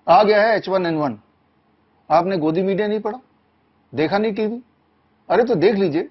आ गया है H1N1। आपने गोदी मीडिया नहीं पढ़ा, देखा नहीं टीवी? अरे तो देख लीजिए,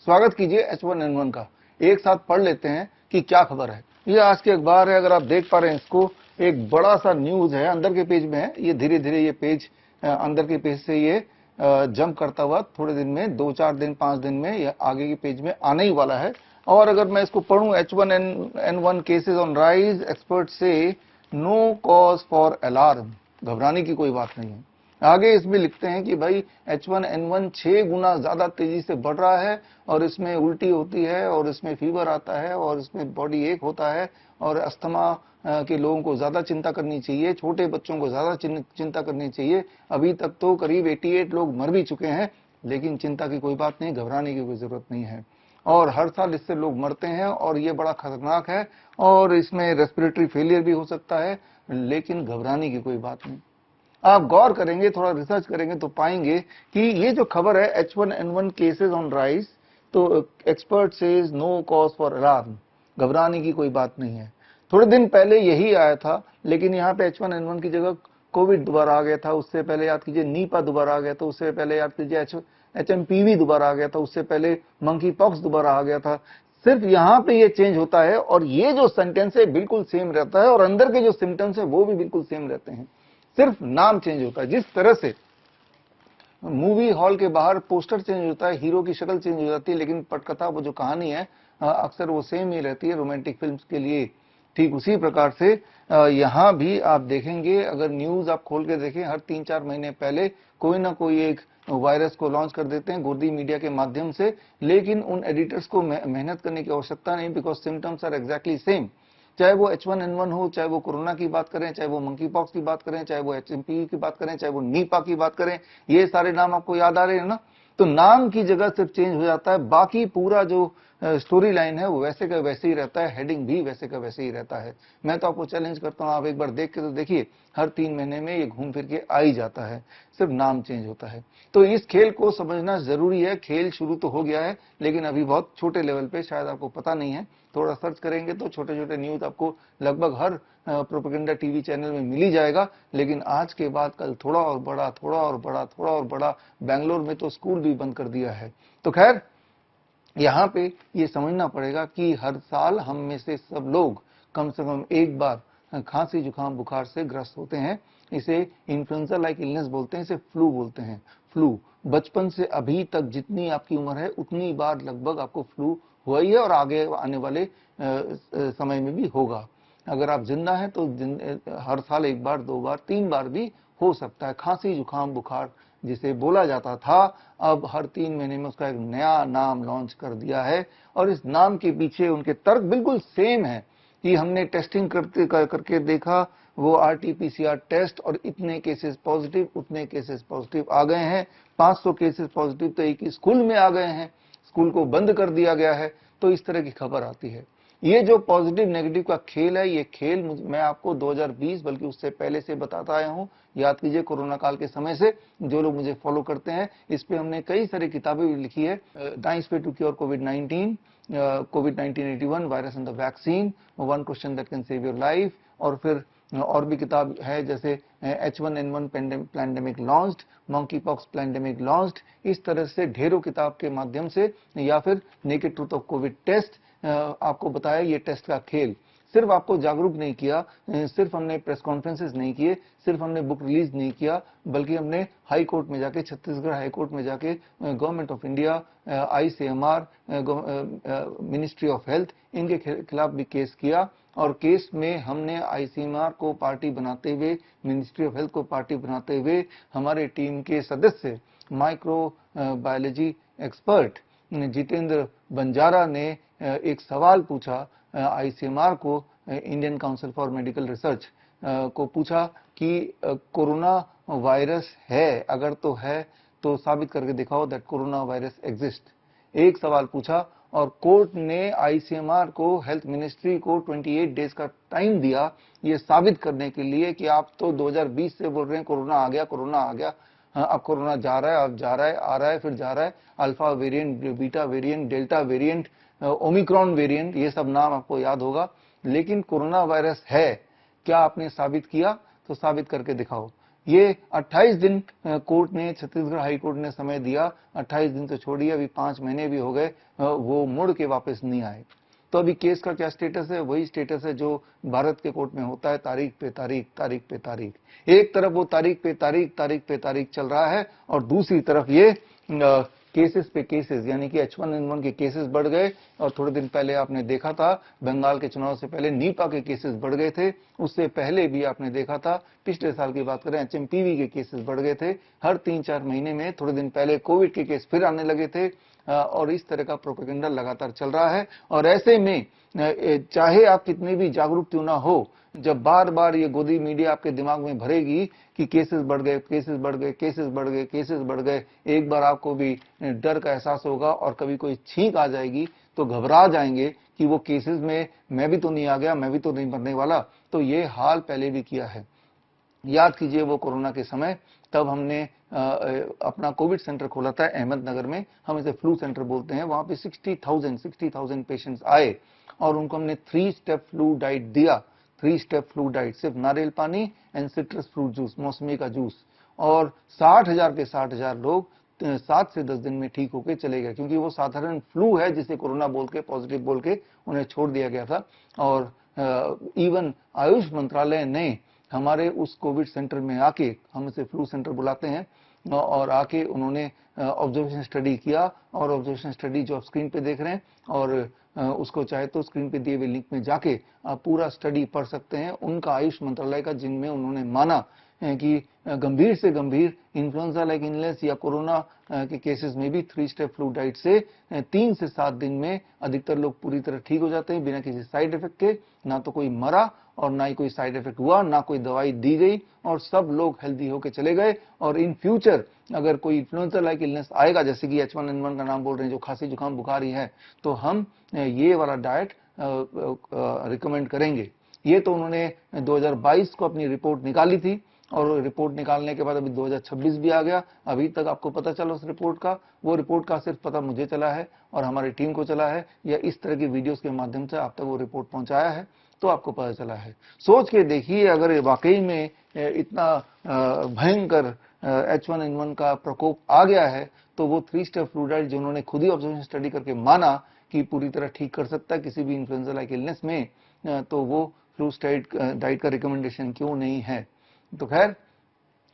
स्वागत कीजिए H1N1 का, एक साथ पढ़ लेते हैं कि क्या खबर है। ये आज के अखबार है, अगर आप देख पा रहे हैं इसको, एक बड़ा सा न्यूज है, अंदर के पेज में है। ये धीरे धीरे ये पेज अंदर के पेज से ये जंप करता हुआ थोड़े दिन में, 2-4 दिन 5 दिन में ये आगे के पेज में आने ही वाला है। और अगर मैं इसको पढ़ूं, H1N1 cases on rise, expert से नो कॉज फॉर अलार्म, घबराने की कोई बात नहीं है। आगे इसमें लिखते हैं कि भाई H1N1 6 गुना ज्यादा तेजी से बढ़ रहा है, और इसमें उल्टी होती है, और इसमें फीवर आता है, और इसमें बॉडी एक होता है, और अस्थमा के लोगों को ज्यादा चिंता करनी चाहिए, छोटे बच्चों को ज्यादा चिंता करनी चाहिए। अभी तक तो करीब 88 लोग मर भी चुके हैं, लेकिन चिंता की कोई बात नहीं, घबराने की कोई जरूरत नहीं है। और हर साल इससे लोग मरते हैं, और ये बड़ा खतरनाक है, और इसमें रेस्पिरेटरी फेलियर भी हो सकता है, लेकिन घबराने की कोई बात नहीं। आप गौर करेंगे, थोड़ा रिसर्च करेंगे तो पाएंगे कि ये जो खबर है H1N1 केसेस ऑन राइज, तो expert says no cause for alarm, घबराने की कोई बात नहीं है। थोड़े दिन पहले यही आया था, लेकिन यहाँ पे H1N1 की जगह कोविड दोबारा आ गया था। उससे पहले याद कीजिए नीपा दोबारा आ गया था। उससे पहले याद कीजिए HMPV दोबारा आ गया था। उससे पहले मंकी पॉक्स दोबारा आ गया था। सिर्फ यहाँ पे ये चेंज होता है, और ये जो सेंटेंस है बिल्कुल सेम रहता है, और अंदर के जो सिम्टम्स है वो भी बिल्कुल सेम रहते हैं, सिर्फ नाम चेंज होता है। जिस तरह से मूवी हॉल के बाहर पोस्टर चेंज होता है, हीरो की शक्ल चेंज हो जाती है, लेकिन पटकथा, वो जो कहानी है अक्सर वो सेम ही रहती है रोमांटिक फिल्म्स के लिए। ठीक उसी प्रकार से यहाँ भी आप देखेंगे, अगर न्यूज आप खोल के देखें, हर 3-4 महीने पहले कोई ना कोई एक वायरस को लॉन्च कर देते हैं गोदी मीडिया के माध्यम से, लेकिन उन एडिटर्स को मेहनत करने की आवश्यकता नहीं, because symptoms are exactly same. चाहे वो H1N1 हो, चाहे वो कोरोना की बात करें, चाहे वो मंकी पॉक्स की बात करें, चाहे वो HMPV की बात करें, चाहे वो नीपा की बात करें, ये सारे नाम आपको याद आ रहे हैं ना? तो नाम की जगह सिर्फ चेंज हो जाता है, बाकी पूरा जो स्टोरी लाइन है वो वैसे का वैसे ही रहता है, हेडिंग भी वैसे का वैसे ही रहता है। मैं तो आपको चैलेंज करता हूं, आप एक बार देख के तो देखिए, हर 3 महीने में ये घूम फिर के आ ही जाता है, सिर्फ नाम चेंज होता है। तो इस खेल को समझना जरूरी है। खेल शुरू तो हो गया है, लेकिन अभी बहुत छोटे लेवल पे, शायद आपको पता नहीं है। थोड़ा सर्च करेंगे तो छोटे छोटे न्यूज आपको लगभग हर प्रोपेगेंडा टीवी चैनल में मिल ही जाएगा। लेकिन आज के बाद कल थोड़ा और बड़ा, थोड़ा और बड़ा, थोड़ा और बड़ा, बैंगलोर में तो स्कूल भी बंद कर दिया है। तो खैर, यहाँ पे ये समझना पड़ेगा कि हर साल हम में से सब लोग कम से कम एक बार खांसी जुकाम बुखार से ग्रस्त होते हैं। इसे इन्फ्लुएंजा लाइक इलनेस बोलते हैं, इसे फ्लू बोलते हैं। फ्लू बचपन से अभी तक जितनी आपकी उम्र है उतनी बार लगभग आपको फ्लू हुआ ही है, और आगे आने वाले समय में भी होगा। अगर आप जिंदा हैं तो हर साल 1 बार, 2 बार, 3 बार भी हो सकता है। खांसी जुकाम बुखार जिसे बोला जाता था, अब हर 3 महीने में उसका एक नया नाम लॉन्च कर दिया है, और इस नाम के पीछे उनके तर्क बिल्कुल सेम है कि हमने टेस्टिंग करके देखा, वो RT-PCR टेस्ट, और इतने केसेस पॉजिटिव, उतने केसेस पॉजिटिव आ गए हैं। 500 केसेस पॉजिटिव तो एक ही स्कूल में आ गए हैं, स्कूल को बंद कर दिया गया है। तो इस तरह की खबर आती है। ये जो पॉजिटिव नेगेटिव का खेल है, ये खेल मैं आपको 2020 बल्कि उससे पहले से बताता आया हूं। याद कीजिए कोरोना काल के समय से, जो लोग मुझे फॉलो करते हैं, इस पे हमने कई सारी किताबें भी लिखी है। 9 वे टू क्योर कोविड-19, कोविड-1981 virus and the vaccine, one question that can save your life, और फिर और भी किताब है जैसे H1N1 pandemic launched, monkeypox pandemic launched. इस तरह से ढेरों किताब के माध्यम से, या फिर naked truth of covid test, आपको बताया ये टेस्ट का खेल। सिर्फ आपको जागरूक नहीं किया, सिर्फ हमने प्रेस कॉन्फ्रेंसेस नहीं किए, सिर्फ हमने बुक रिलीज नहीं किया, बल्कि हमने हाई कोर्ट में जाके, छत्तीसगढ़ हाई कोर्ट में जाके government of India, ICMR, ministry of health, इनके खिलाफ भी केस किया। और केस में हमने ICMR को पार्टी बनाते हुए, मिनिस्ट्री ऑफ हेल्थ को पार्टी बनाते हुए, हमारे टीम के सदस्य micro biology expert Jitendra Banjara ने एक सवाल पूछा ICMR को, Indian council for medical research को पूछा कि कोरोना वायरस है, अगर तो है तो साबित करके दिखाओ दैट कोरोना वायरस एग्जिस्ट। एक सवाल पूछा, और कोर्ट ने ICMR को, हेल्थ मिनिस्ट्री को 28 डेज का टाइम दिया ये साबित करने के लिए कि आप तो 2020 से बोल रहे हैं कोरोना आ गया, कोरोना आ गया, अब कोरोना जा रहा है, अब जा रहा है, आ रहा है, फिर जा रहा है, alpha variant, beta variant, delta variant, Omicron variant, ये सब नाम आपको याद होगा। लेकिन कोरोना वायरस है, क्या आपने साबित किया? तो साबित करके दिखाओ। ये 28 दिन कोर्ट ने, छत्तीसगढ़ हाई कोर्ट ने समय दिया, 28 दिन तो छोड़िए, अभी 5 महीने भी हो गए, वो मुड़ के वापस नहीं आए। तो अभी केस का क्या स्टेटस है? वही स्टेटस है जो भारत के कोर्ट में होता है, तारीख पे तारीख, तारीख पे तारीख। एक तरफ वो तारीख पे तारीख, तारीख पे तारीख चल रहा है, और दूसरी तरफ ये केसेस पे केसेस, यानी कि H1N1 के केसेस बढ़ गए। और थोड़े दिन पहले आपने देखा था, बंगाल के चुनाव से पहले नीपा के केसेस बढ़ गए थे। उससे पहले भी आपने देखा था, पिछले साल की बात करें, HMPV के केसेस बढ़ गए थे। हर 3-4 महीने में थोड़े दिन पहले कोविड के केस फिर आने लगे थे, और इस तरह का प्रोपेगेंडा लगातार चल रहा है। और ऐसे में चाहे आप कितनी भी जागरूक क्यों ना हो, जब बार बार ये गोदी मीडिया आपके दिमाग में भरेगी कि केसेस बढ़ गए, केसेस बढ़ गए, केसेस बढ़ गए, केसेस बढ़ गए, एक बार आपको भी डर का एहसास होगा, और कभी कोई छींक आ जाएगी तो घबरा जाएंगे कि वो केसेस में मैं भी तो नहीं आ गया, मैं भी तो नहीं मरने वाला। तो ये हाल पहले भी किया है। याद कीजिए वो कोरोना के समय, तब हमने अपना कोविड सेंटर खोला था अहमदनगर में, हम इसे फ्लू सेंटर बोलते हैं। वहां पे 60,000 पेशेंट्स आए, और उनको हमने 3 स्टेप फ्लू डाइट दिया। 3 स्टेप फ्लू डाइट, सिर्फ नारियल पानी एंड सिट्रस फ्रूट जूस, मौसमी का जूस, और 60,000 के 60,000 लोग 7 से 10 दिन में ठीक होके चले गए, क्योंकि वो साधारण फ्लू है जिसे कोरोना बोल के, पॉजिटिव बोल के उन्हें छोड़ दिया गया था। और इवन आयुष मंत्रालय ने हमारे उस कोविड सेंटर में आके, हम इसे फ्लू सेंटर बुलाते हैं, और आके उन्होंने ऑब्जर्वेशन स्टडी किया। और ऑब्जर्वेशन स्टडी जो आप स्क्रीन पे देख रहे हैं, और उसको चाहे तो स्क्रीन पे दिए हुए लिंक में जाके आप पूरा स्टडी पढ़ सकते हैं, उनका आयुष मंत्रालय का, जिनमें उन्होंने माना कि गंभीर से गंभीर इन्फ्लुएंजा लाइक इलनेस या कोरोना के केसेस में भी 3 स्टेप फ्लू डाइट से 3 से 7 दिन में अधिकतर लोग पूरी तरह ठीक हो जाते हैं, बिना किसी साइड इफेक्ट के। ना तो कोई मरा, और ना ही कोई साइड इफेक्ट हुआ, ना कोई दवाई दी गई, और सब लोग हेल्दी होके चले गए। और इन फ्यूचर अगर कोई इन्फ्लुएंजा लाइक इलनेस आएगा, जैसे कि H1N1 का नाम बोल रहे हैं, जो खांसी जुकाम बुखार ही है, तो हम ये वाला डाइट रिकमेंड करेंगे। ये तो उन्होंने 2022 को अपनी रिपोर्ट निकाली थी, और रिपोर्ट निकालने के बाद अभी 2026 भी आ गया। अभी तक आपको पता चला उस रिपोर्ट का? वो रिपोर्ट का सिर्फ पता मुझे चला है, और हमारी टीम को चला है, या इस तरह की वीडियोस के माध्यम से आप तक वो रिपोर्ट पहुंचाया है, तो आपको पता चला है। सोच के देखिए, अगर ये वाकई में इतना भयंकर H1N1 का प्रकोप आ गया है, तो वो 3 स्टेप फ्लू डाइट जो उन्होंने खुद ही ऑब्जर्वेशन स्टडी करके माना कि पूरी तरह ठीक कर सकता है किसी भी इन्फ्लुएंजा लाइक इलनेस में, तो वो फ्लू डाइट का रिकमेंडेशन क्यों नहीं है? तो खैर,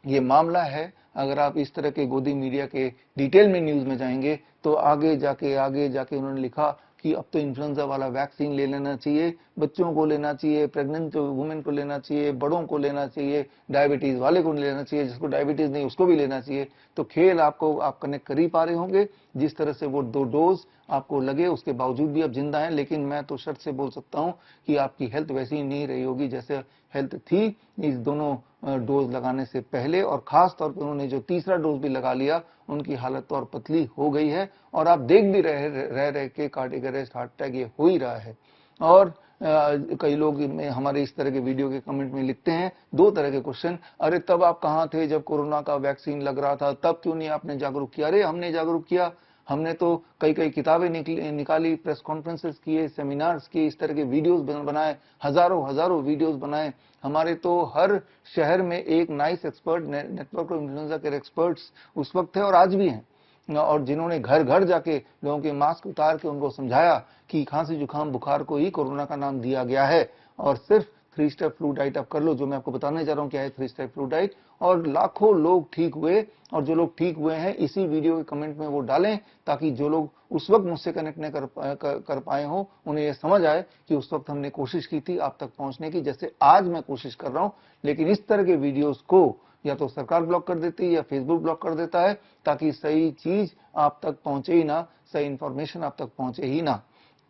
ये मामला है। अगर आप इस तरह के गोदी मीडिया के डिटेल में न्यूज में जाएंगे, तो आगे जाके उन्होंने लिखा कि अब तो इन्फ्लुएंजा वाला वैक्सीन ले लेना चाहिए, बच्चों को लेना चाहिए, प्रेग्नेंट वुमेन को लेना चाहिए, बड़ों को लेना चाहिए, डायबिटीज वाले को लेना चाहिए, जिसको डायबिटीज नहीं उसको भी लेना चाहिए। तो खेल आपको आप कनेक्ट कर ही पा रहे होंगे, जिस तरह से वो 2 डोज आपको लगे, उसके बावजूद भी आप जिंदा हैं। लेकिन मैं तो शर्त से बोल सकता हूं कि आपकी हेल्थ वैसी ही नहीं रही होगी जैसे हेल्थ थी इस दोनों डोज लगाने से पहले। और खास तौर पर उन्होंने जो तीसरा डोज भी लगा लिया, उनकी हालत तो और पतली हो गई है, और आप देख भी रह के कार्डियक अरेस्ट, हार्ट अटैक ये हो ही रहा है। और कई लोग हमारे इस तरह के वीडियो के कमेंट में लिखते हैं 2 तरह के क्वेश्चन, अरे तब आप कहां थे जब कोरोना का वैक्सीन लग रहा था, तब क्यों नहीं आपने जागरूक किया? अरे हमने जागरूक किया, हमने तो कई किताबें निकाली, प्रेस कॉन्फ्रेंसेस किए, सेमिनार्स किए, इस तरह के वीडियोस बनाए, हजारों वीडियोस बनाए। हमारे तो हर शहर में एक nice expert, network of influenza के एक्सपर्ट्स उस वक्त थे और आज भी हैं, और जिन्होंने घर घर जाके लोगों के मास्क उतार के उनको समझाया कि खांसी जुकाम बुखार को ही कोरोना का नाम दिया गया है, और सिर्फ 3 स्टेप फ्लू डाइट आप कर लो, जो मैं आपको बताने जा रहा हूं क्या है 3 स्टेप फ्लू डाइट। और लाखों लोग ठीक हुए, और जो लोग ठीक हुए हैं इसी वीडियो के कमेंट में वो डालें, ताकि जो लोग उस वक्त मुझसे कनेक्ट नहीं कर पाए हो, उन्हें ये समझ आए कि उस वक्त हमने कोशिश की थी आप तक पहुंचने की, जैसे आज मैं कोशिश कर रहा हूं। लेकिन इस तरह के वीडियोस को या तो सरकार ब्लॉक कर देती है या फेसबुक ब्लॉक कर देता है, ताकि सही चीज आप तक पहुंचे ही ना, सही इंफॉर्मेशन आप तक पहुंचे ही ना।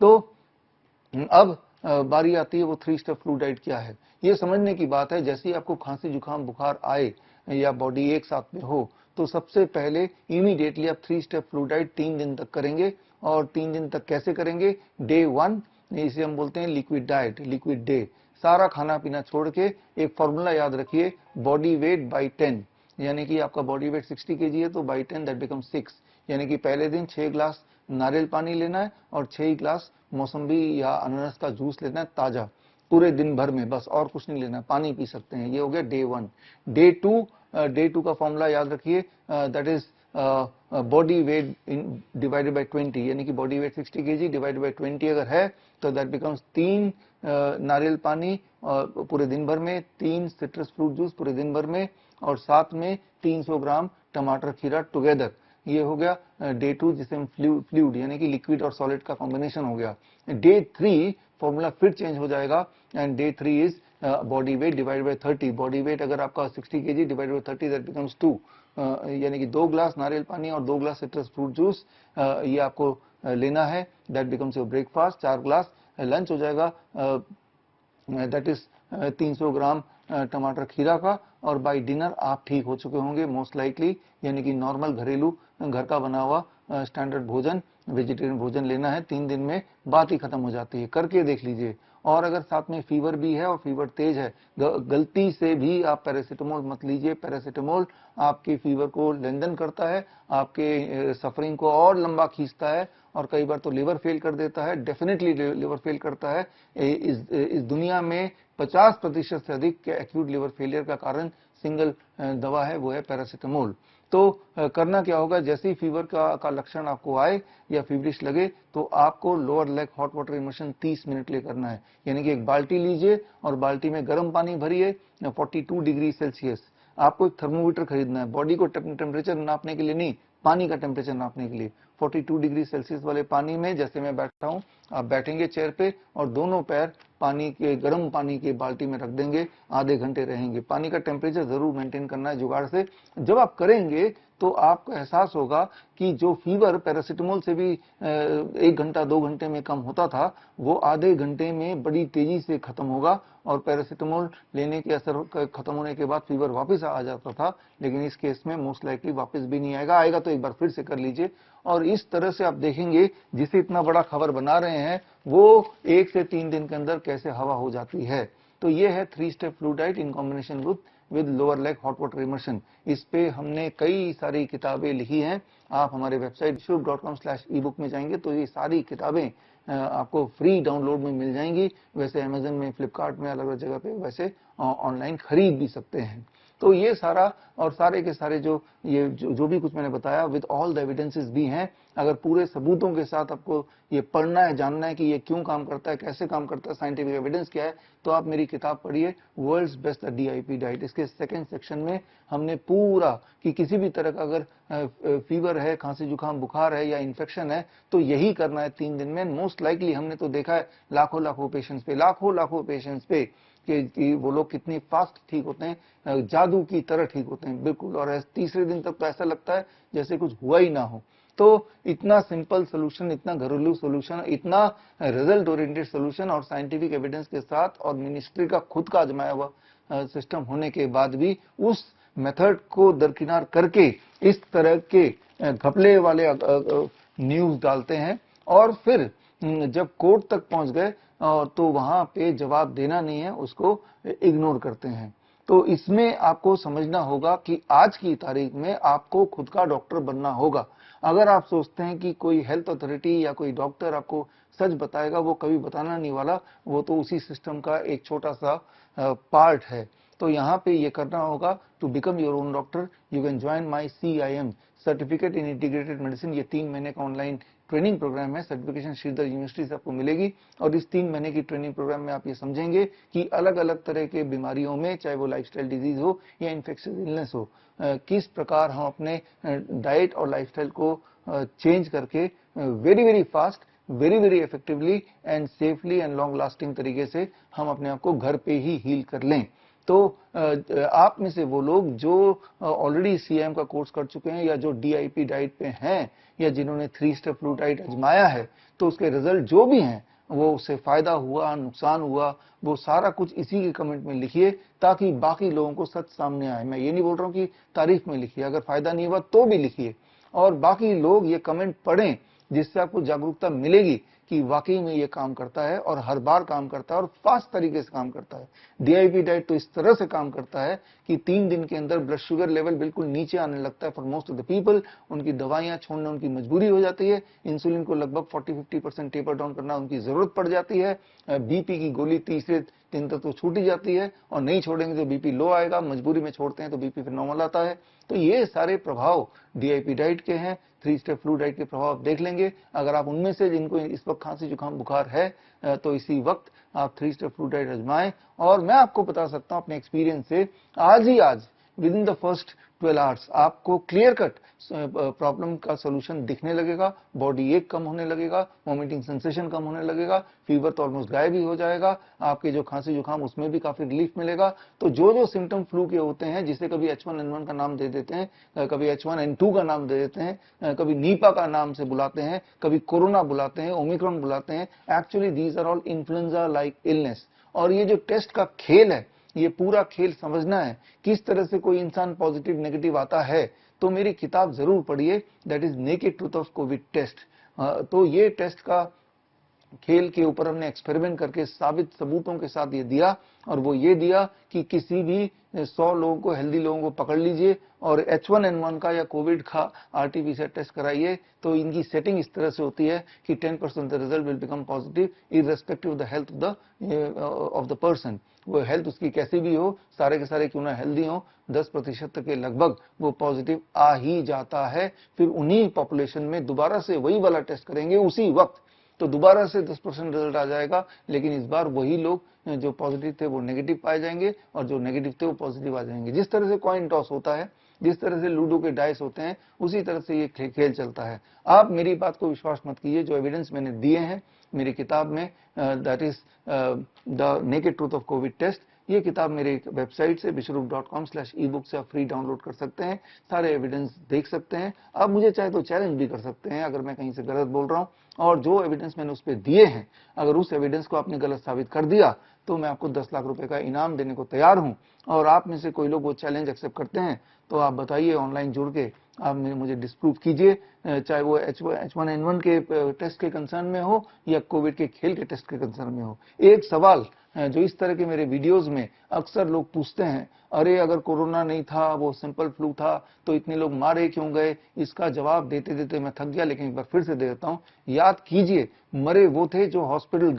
तो अब बारी आती है वो 3 स्टेप फ्लू डाइट क्या है। ये समझने की बात है, जैसे ही आपको खांसी जुकाम बुखार आए या बॉडी एक साथ में हो, तो सबसे पहले इमीडिएटली आप 3 स्टेप फ्लू डाइट 3 दिन तक करेंगे। और 3 दिन तक कैसे करेंगे? डे 1, इसे हम बोलते हैं लिक्विड डाइट, लिक्विड डे। सारा खाना पीना छोड़ के एक फॉर्मूला याद रखिए, बॉडी वेट बाई 10, यानी कि आपका बॉडी वेट 60 kg है, तो बाई 10 दैट बिकम 6, यानी कि पहले दिन 6 ग्लास नारियल पानी लेना है, और 6 ग्लास मौसम्बी या अनारस का जूस लेना है ताजा, पूरे दिन भर में, बस और कुछ नहीं लेना, पानी पी सकते हैं। ये हो गया डे 1। डे 2 डे 2 का फॉर्मूला याद रखिए, that is body weight divided by 20, यानी कि body weight 60 kg divided by 20 अगर है तो दैट बिकम्स 3 नारियल पानी पूरे दिन भर में, 3 सिट्रस फ्रूट जूस पूरे दिन भर में, और साथ में 300 ग्राम टमाटर खीरा टुगेदर। ये हो गया डे 2, जिसे हम फ्लूइड यानी कि लिक्विड और सॉलिड का कॉम्बिनेशन हो गया। डे 3 फॉर्मूला फिर चेंज हो जाएगा, and day 3 is body weight divide by 30। Body weight अगर आपका 60 kg divide by 30 that becomes 2, यानी कि 2 ग्लास नारियल पानी और 2 ग्लास सिट्रस फ्रूट जूस ये आपको लेना है, that becomes your breakfast. 4 glass lunch हो जाएगा, दैट इज 300 ग्राम टमाटर खीरा का, और बाय डिनर आप ठीक हो चुके होंगे मोस्ट लाइकली, यानी कि नॉर्मल घरेलू घर का बना हुआ स्टैंडर्ड भोजन, वेजिटेरियन भोजन लेना है। 3 दिन में बात ही खत्म हो जाती है, करके देख लीजिए। और अगर साथ में फीवर भी है और फीवर तेज है, गलती से भी आप पैरासीटामोल मत लीजिए। पैरासीटामोल आपके फीवर को लेंदन करता है, आपके सफरिंग को और लंबा खींचता है, और कई बार तो लिवर फेल कर देता है, डेफिनेटली लिवर फेल करता है। इस दुनिया में 50% से अधिक के एक्यूट लिवर फेलियर का कारण सिंगल दवा है, वो है पैरासीटामोल। तो करना क्या होगा, जैसे ही फीवर का लक्षण आपको आए या फीवरिश लगे तो आपको lower leg hot water immersion 30 minute के लिए करना है। यानी कि एक बाल्टी लीजिए और बाल्टी में गर्म पानी भरिए 42 डिग्री सेल्सियस। आपको एक थर्मोमीटर खरीदना है, बॉडी को टेम्परेचर नापने के लिए नहीं, पानी का टेम्परेचर नापने के लिए। 42 डिग्री सेल्सियस वाले पानी में जैसे मैं बैठा हूं, आप बैठेंगे चेयर पे और दोनों पैर पानी के, गर्म पानी के बाल्टी में रख देंगे, आधे घंटे रहेंगे। पानी का टेम्परेचर जरूर मेंटेन करना है जुगाड़ से। जब आप करेंगे तो आपको एहसास होगा कि जो फीवर पैरासीटामोल से भी 1 घंटा 2 घंटे में कम होता था, वो आधे घंटे में बड़ी तेजी से खत्म होगा, और पैरासीटामोल लेने के असर खत्म होने के बाद फीवर वापस आ जाता था, लेकिन इस केस में मोस्ट लाइकली वापस भी नहीं आएगा। आएगा तो एक बार फिर से कर लीजिए। और इस तरह से आप देखेंगे जिसे इतना बड़ा खबर बना रहे हैं वो 1 से 3 दिन के अंदर कैसे हवा हो जाती है। तो ये है 3 step flu diet in combination with lower leg hot water immersion. इस पे हमने कई सारी किताबें लिखी हैं। आप हमारे वेबसाइट shubh.com/ebook में जाएंगे तो ये सारी किताबें आपको फ्री डाउनलोड में मिल जाएंगी। वैसे अमेजन में, फ्लिपकार्ट में, अलग अलग जगह पे वैसे ऑनलाइन खरीद भी सकते हैं। तो ये सारा और सारे के सारे जो भी कुछ मैंने बताया विद ऑल द एविडेंसेस भी हैं। अगर पूरे सबूतों के साथ आपको ये पढ़ना है, जानना है कि ये क्यों काम करता है, कैसे काम करता है, साइंटिफिक एविडेंस क्या है, तो आप मेरी किताब पढ़िए, वर्ल्ड्स बेस्ट DIP डाइट। इसके सेकंड सेक्शन में हमने पूरा कि किसी भी तरह का अगर फीवर है, खांसी जुकाम बुखार है या इन्फेक्शन है तो यही करना है 3 दिन में। मोस्ट लाइकली हमने तो देखा है लाखों पेशेंट्स पे कि वो लोग कितनी फास्ट ठीक होते हैं, जादू की तरह ठीक होते हैं बिल्कुल, और तीसरे दिन तक तो ऐसा लगता है जैसे कुछ हुआ ही ना हो। तो इतना सिंपल सोल्यूशन, इतना घरेलू सोल्यूशन, इतना रिजल्ट ओरिएंटेड सोल्यूशन और साइंटिफिक एविडेंस के साथ और मिनिस्ट्री का खुद का आजमाया हुआ सिस्टम होने के बाद भी उस मेथड को दरकिनार करके इस तरह के घपले वाले न्यूज डालते हैं, और फिर जब कोर्ट तक पहुंच गए तो वहां पे जवाब देना नहीं है, उसको इग्नोर करते हैं। तो इसमें आपको समझना होगा कि आज की तारीख में आपको खुद का डॉक्टर बनना होगा। अगर आप सोचते हैं कि कोई हेल्थ अथॉरिटी या कोई डॉक्टर आपको सच बताएगा, वो कभी बताना नहीं वाला, वो तो उसी सिस्टम का एक छोटा सा पार्ट है। तो यहाँ पे ये करना होगा, to become your own doctor you can join my CIM certificate in integrated medicine. ये 3 महीने का ऑनलाइन ट्रेनिंग प्रोग्राम है, सर्टिफिकेशन श्रीधर यूनिवर्सिटी से आपको मिलेगी। और इस 3 महीने की ट्रेनिंग प्रोग्राम में आप ये समझेंगे कि अलग अलग तरह के बीमारियों में, चाहे वो लाइफस्टाइल डिजीज हो या इन्फेक्शियस इलनेस हो, किस प्रकार हम अपने डाइट और लाइफस्टाइल को चेंज करके very fast, very effectively and safely and long lasting तरीके से हम अपने आप को घर पे ही हील कर लें। तो आप में से वो लोग जो ऑलरेडी CIM का कोर्स कर चुके हैं या जो DIP डाइट पे हैं या जिन्होंने 3 स्टेप फ्लू डाइट आजमाया है, तो उसके रिजल्ट जो भी हैं, वो उससे फायदा हुआ, नुकसान हुआ, वो सारा कुछ इसी के कमेंट में लिखिए ताकि बाकी लोगों को सच सामने आए। मैं ये नहीं बोल रहा हूँ कि तारीफ में लिखिए, अगर फायदा नहीं हुआ तो भी लिखिए और बाकी लोग ये कमेंट पढ़ें, जिससे आपको जागरूकता मिलेगी कि वाकई में ये काम करता है और हर बार काम करता है और फास्ट तरीके से काम करता है। DIP डाइट तो इस तरह से काम करता है कि 3 दिन के अंदर ब्लड शुगर लेवल बिल्कुल नीचे आने लगता है for most of the people. उनकी दवाइयां छोड़ना उनकी मजबूरी हो जाती है, इंसुलिन को लगभग 40-50% टेपर डाउन करना उनकी जरूरत पड़ जाती है, BP की गोली 30 से दिन तक तो छूट ही जाती है, और नहीं छोड़ेंगे तो बीपी लो आएगा, मजबूरी में छोड़ते हैं तो बीपी फिर नॉर्मल आता है। तो ये सारे प्रभाव डीआईपी डाइट के हैं, 3 स्टेप फ्लू डाइट के प्रभाव देख लेंगे। अगर आप उनमें से जिनको इस वक्त खांसी जुकाम बुखार है तो इसी वक्त आप 3 स्टेप फ्लू डाइट आजमाएं। और मैं आपको बता सकता हूं अपने एक्सपीरियंस से, आज with in the first 12 hours आपको क्लियर कट प्रॉब्लम का सोल्यूशन दिखने लगेगा, बॉडी एक कम होने लगेगा, वॉमिटिंग सेंसेशन कम होने लगेगा, फीवर तो ऑलमोस्ट गायब ही हो जाएगा, आपके जो खांसी जुकाम उसमें भी काफी रिलीफ मिलेगा। तो जो सिम्टम फ्लू के होते हैं, जिसे कभी H1N1 का नाम दे देते हैं, कभी H1N2 का नाम दे देते हैं, कभी नीपा का नाम से बुलाते हैं, कभी कोरोना बुलाते हैं, ओमिक्रॉन बुलाते हैं, actually these are all influenza like illness. और ये जो टेस्ट का खेल है, ये पूरा खेल समझना है किस तरह से कोई इंसान पॉजिटिव नेगेटिव आता है, तो मेरी किताब जरूर पढ़िए, that is naked truth of covid test. तो ये टेस्ट का खेल के ऊपर हमने एक्सपेरिमेंट करके साबित सबूतों के साथ ये दिया, और वो ये दिया कि किसी भी 100 लोगों को, हेल्दी लोगों को पकड़ लीजिए और H1N1 का या कोविड का आरटीपीसीआर टेस्ट कराइए, तो इनकी सेटिंग इस तरह से होती है कि 10% the result will become positive irrespective of the health of the person. वो हेल्थ उसकी कैसी भी हो, सारे के सारे क्यों ना हेल्दी हो, 10% के लगभग वो पॉजिटिव आ ही जाता है। फिर उन्हीं पॉपुलेशन में दोबारा से वही वाला टेस्ट करेंगे उसी वक्त, तो दोबारा से 10% रिजल्ट आ जाएगा, लेकिन इस बार वही लोग जो पॉजिटिव थे वो नेगेटिव पाए जाएंगे, और जो नेगेटिव थे वो पॉजिटिव आ जाएंगे। जिस तरह से कॉइन टॉस होता है, जिस तरह से लूडो के डाइस होते हैं, उसी तरह से ये खेल चलता है। आप मेरी बात को विश्वास मत कीजिए, जो एविडेंस मैंने दिए हैं मेरी किताब में, that is the naked truth of covid test, ये किताब मेरे वेबसाइट से विश्वरूप.com/ebook से आप फ्री डाउनलोड कर सकते हैं, सारे एविडेंस देख सकते हैं। आप मुझे चाहे तो चैलेंज भी कर सकते हैं अगर मैं कहीं से गलत बोल रहा हूं, और जो एविडेंस मैंने उस पर दिए हैं, अगर उस एविडेंस को आपने गलत साबित कर दिया तो मैं आपको 10 लाख रुपए का इनाम देने को तैयार हूं। और आप में से कोई लोग वो चैलेंज एक्सेप्ट करते हैं तो आप बताइए, ऑनलाइन जुड़ के आप मुझे डिस्प्रूव कीजिए, चाहे वो H1N1 के टेस्ट के कंसर्न में हो या कोविड के खेल के टेस्ट के कंसर्न में हो। एक सवाल जो इस तरह के मेरे वीडियोस में अक्सर लोग पूछते हैं, अरे अगर कोरोना नहीं था, वो सिंपल फ्लू था, तो इतने लोग मारे क्यों गए? इसका जवाब देते देते मैं थक गया, लेकिन एक बार फिर से दे देता हूं। याद कीजिए, मरे वो थे जो हॉस्पिटल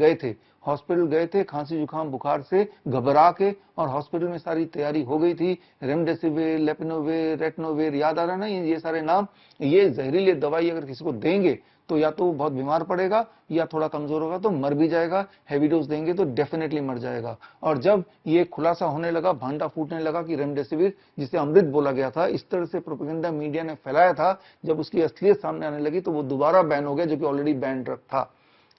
गए थे, खांसी जुकाम बुखार से घबरा के, और हॉस्पिटल में सारी तैयारी हो गई थी, रेमडेसिविर, लेपिनोविर, रेटनोविर, याद आ रहा ना ये सारे नाम। ये जहरीली दवाई अगर किसी को देंगे तो या तो वो बहुत बीमार पड़ेगा या थोड़ा कमजोर होगा तो मर भी जाएगा, हैवी डोज देंगे तो डेफिनेटली मर जाएगा। और जब ये खुलासा होने लगा, भांडा फूटने लगा कि रेमडेसिविर, जिसे अमृत बोला गया था, इस तरह से प्रोपेगेंडा मीडिया ने फैलाया था, जब उसकी असलियत सामने आने लगी तो वो दोबारा बैन हो गया, जो कि ऑलरेडी बैन ड्रग था।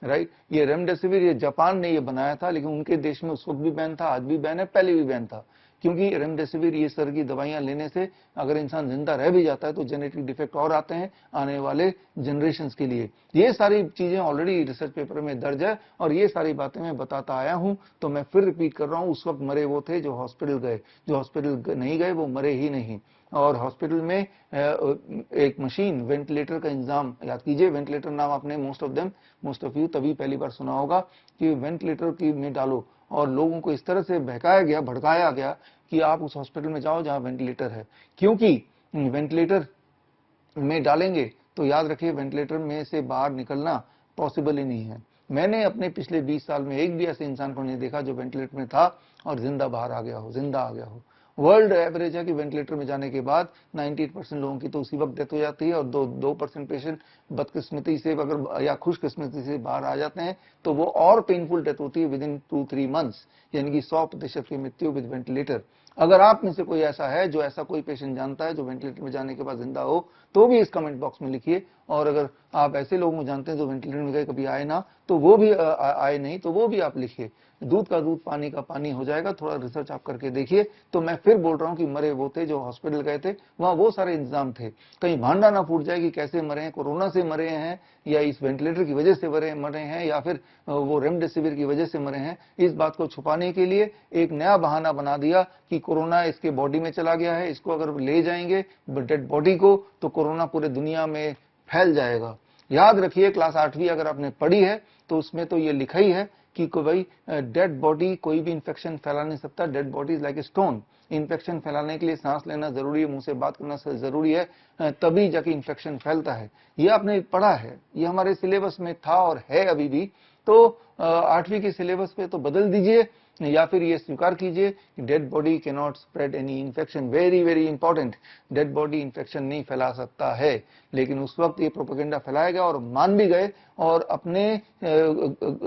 राइट, ये रेमडेसिविर ये जापान ने ये बनाया था, लेकिन उनके देश में उस वक्त भी बैन था, आज भी बैन है, पहले भी बैन था, क्योंकि रेमडेसिविर ये सर की दवाइयां लेने से अगर इंसान जिंदा रह भी जाता है तो जेनेटिक डिफेक्ट और आते हैं आने वाले जनरेशंस के लिए। ये सारी चीजें ऑलरेडी रिसर्च पेपर में दर्ज है, और ये सारी बातें मैं बताता आया हूं। तो मैं फिर रिपीट कर रहा हूं, उस वक्त मरे वो थे जो हॉस्पिटल गए, जो हॉस्पिटल नहीं गए वो मरे ही नहीं। और हॉस्पिटल में एक मशीन, वेंटिलेटर का इंतजाम, याद कीजिए, वेंटिलेटर नाम आपने मोस्ट ऑफ यू तभी पहली बार सुना होगा कि वेंटिलेटर की में डालो, और लोगों को इस तरह से बहकाया गया, भड़काया गया कि आप उस हॉस्पिटल में जाओ जहां वेंटिलेटर है, क्योंकि वेंटिलेटर में डालेंगे तो याद रखिए वेंटिलेटर में से बाहर निकलना पॉसिबल ही नहीं है। मैंने अपने पिछले 20 साल में एक भी ऐसे इंसान को नहीं देखा जो वेंटिलेटर में था और जिंदा बाहर आ गया हो, जिंदा आ गया हो। वर्ल्ड एवरेज है कि वेंटिलेटर में जाने के बाद 98% लोगों की तो उसी वक्त डेथ हो जाती है, और 2% पेशेंट बदकिस्मती से अगर या खुशकिस्मती से बाहर आ जाते हैं तो वो और पेनफुल डेथ होती है विद इन 2-3 मंथ्स, यानी कि 100% की मृत्यु विद वेंटिलेटर। अगर आप में से कोई ऐसा है जो ऐसा कोई पेशेंट जानता है जो वेंटिलेटर में जाने के बाद जिंदा हो, तो भी इस कमेंट बॉक्स में लिखिए। और अगर आप ऐसे लोगों को जानते हैं जो वेंटिलेटर में गए कभी आए ना, तो वो भी आए नहीं, तो वो भी आप लिखिए। दूध का दूध पानी का पानी हो जाएगा, थोड़ा रिसर्च आप करके देखिए। तो मैं फिर बोल रहा हूं कि मरे वो थे जो हॉस्पिटल गए थे, वहां वो सारे इंतजाम थे, कहीं भांडा ना फूट जाए कि कैसे मरे हैं, कोरोना से मरे हैं या इस वेंटिलेटर की वजह से मरे हैं या फिर वो रेमडेसिविर की वजह से मरे हैं। इस बात को छुपाने के लिए एक नया बहाना बना दिया कि कोरोना इसके बॉडी में चला गया है, इसको अगर ले जाएंगे डेड बॉडी को तो कोरोना पूरे दुनिया में फैल जाएगा। याद रखिए, क्लास 8वीं अगर आपने पढ़ी है तो उसमें तो ये लिखा ही है कि भाई डेड बॉडी कोई भी इंफेक्शन फैला नहीं सकता, dead body is like a stone. Infection फैलाने के लिए सांस लेना जरूरी है, मुंह से बात करना जरूरी है, तभी जाके इंफेक्शन फैलता है। ये आपने पढ़ा है, ये हमारे सिलेबस में था और है अभी भी। तो 8वीं के सिलेबस पे तो बदल दीजिए या फिर ये स्वीकार कीजिए कि dead body can not spread any infection. Very very important, dead body infection नहीं फैला सकता है। लेकिन उस वक्त ये प्रोपेगेंडा फैलाया गया और मान भी गए, और अपने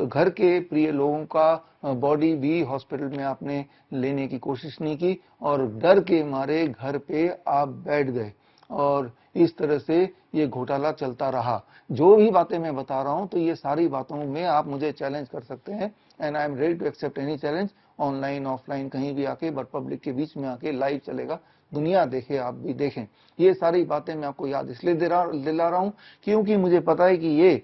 घर के प्रिय लोगों का बॉडी भी हॉस्पिटल में आपने लेने की कोशिश नहीं की, और डर के मारे घर पे आप बैठ गए, और इस तरह से ये घोटाला चलता रहा। जो भी बातें मैं बता रहा हूं, तो ये सारी बातों में आप मुझे चैलेंज कर सकते हैं, and I am ready to accept any challenge, online offline कहीं भी आके, बट पब्लिक के बीच में आके लाइव चलेगा, दुनिया देखे, आप भी देखें। ये सारी बातें मैं आपको याद इसलिए दिला रहा हूं क्योंकि मुझे पता है कि ये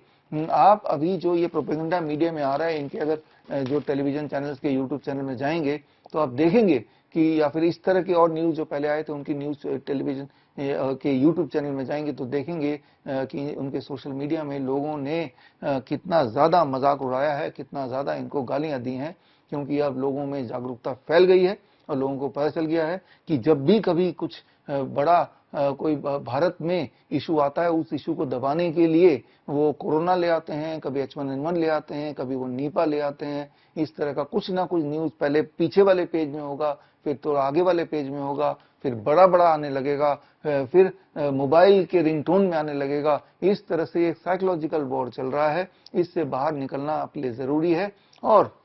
आप अभी जो ये प्रोपेगेंडा मीडिया में आ रहा है, इनके अगर जो टेलीविजन चैनल्स के यूट्यूब चैनल में जाएंगे तो आप देखेंगे कि, या फिर इस तरह के और न्यूज जो पहले आए थे उनकी न्यूज टेलीविजन के यूट्यूब चैनल में जाएंगे तो देखेंगे कि उनके सोशल मीडिया में लोगों ने कितना ज्यादा मजाक उड़ाया है, कितना ज्यादा इनको गालियां दी हैं, क्योंकि अब लोगों में जागरूकता फैल गई है और लोगों को पता चल गया है कि जब भी कभी कुछ बड़ा कोई भारत में इशू आता है, उस इशू को दबाने के लिए वो कोरोना ले आते हैं, कभी H1N1 ले आते हैं, कभी वो नीपा ले आते हैं। इस तरह का कुछ ना कुछ न्यूज पहले पीछे वाले पेज में होगा, फिर तो आगे वाले पेज में होगा, फिर बड़ा बड़ा आने लगेगा, फिर मोबाइल के रिंगटोन में आने लगेगा। इस तरह से एक साइकोलॉजिकल वॉर चल रहा है। इससे बाहर निकलना आपके लिए जरूरी है, और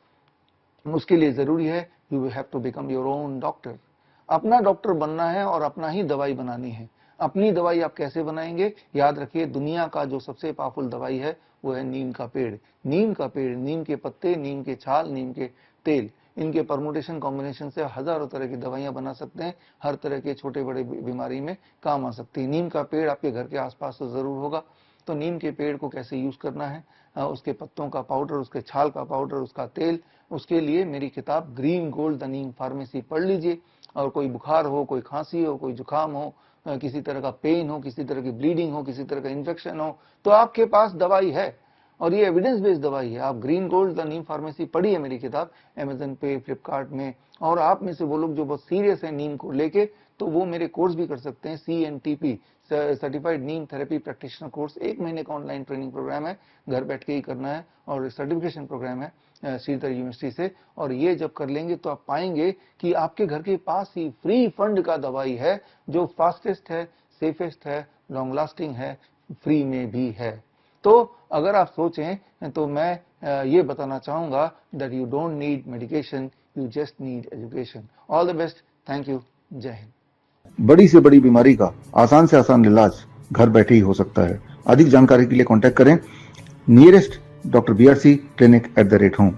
उसके लिए जरूरी है you have to become your own doctor. अपना डॉक्टर बनना है और अपना ही दवाई बनानी है। अपनी दवाई आप कैसे बनाएंगे? याद रखिए, दुनिया का जो सबसे पावरफुल दवाई है वो है नीम का पेड़। नीम का पेड़, नीम के पत्ते, नीम के छाल, नीम के तेल, इनके परमुटेशन कॉम्बिनेशन से हजारों तरह की दवाइयां बना सकते हैं। हर तरह के छोटे बड़े बीमारी में काम आ सकती है। नीम का पेड़ आपके घर के आसपास तो जरूर होगा। तो नीम के पेड़ को कैसे यूज करना है, उसके पत्तों का पाउडर, उसके छाल का पाउडर, उसका तेल, उसके लिए मेरी किताब green gold the Neem pharmacy पढ़ लीजिए। और कोई बुखार हो, कोई खांसी हो, कोई जुकाम हो, किसी तरह का पेन हो, किसी तरह की ब्लीडिंग हो, किसी तरह का इन्फेक्शन हो, तो आपके पास दवाई है, और ये एविडेंस बेस्ड दवाई है। आप green gold the Neem pharmacy पढ़िए मेरी किताब, अमेजन पे, फ्लिपकार्ट में। और आप में से वो लोग जो बहुत सीरियस है नीम को लेके, तो वो मेरे कोर्स भी कर सकते हैं। CNTP, सर्टिफाइड नीम थेरेपी प्रैक्टिशनर कोर्स, 1 महीने का ऑनलाइन ट्रेनिंग प्रोग्राम है, घर बैठ के ही करना है, और सर्टिफिकेशन प्रोग्राम है श्रीधर यूनिवर्सिटी से। और ये जब कर लेंगे तो आप पाएंगे कि आपके घर के पास ही फ्री फंड का दवाई है, जो फास्टेस्ट है, सेफेस्ट है, लॉन्ग लास्टिंग है, फ्री में भी है। तो अगर आप सोचें तो मैं ये बताना चाहूंगा that you don't need medication, you just need education. All the best, thank you, जय हिंद। बड़ी से बड़ी बीमारी का आसान से आसान इलाज घर बैठे ही हो सकता है। अधिक जानकारी के लिए कांटेक्ट करें नियरेस्ट डॉक्टर BRC clinic@home।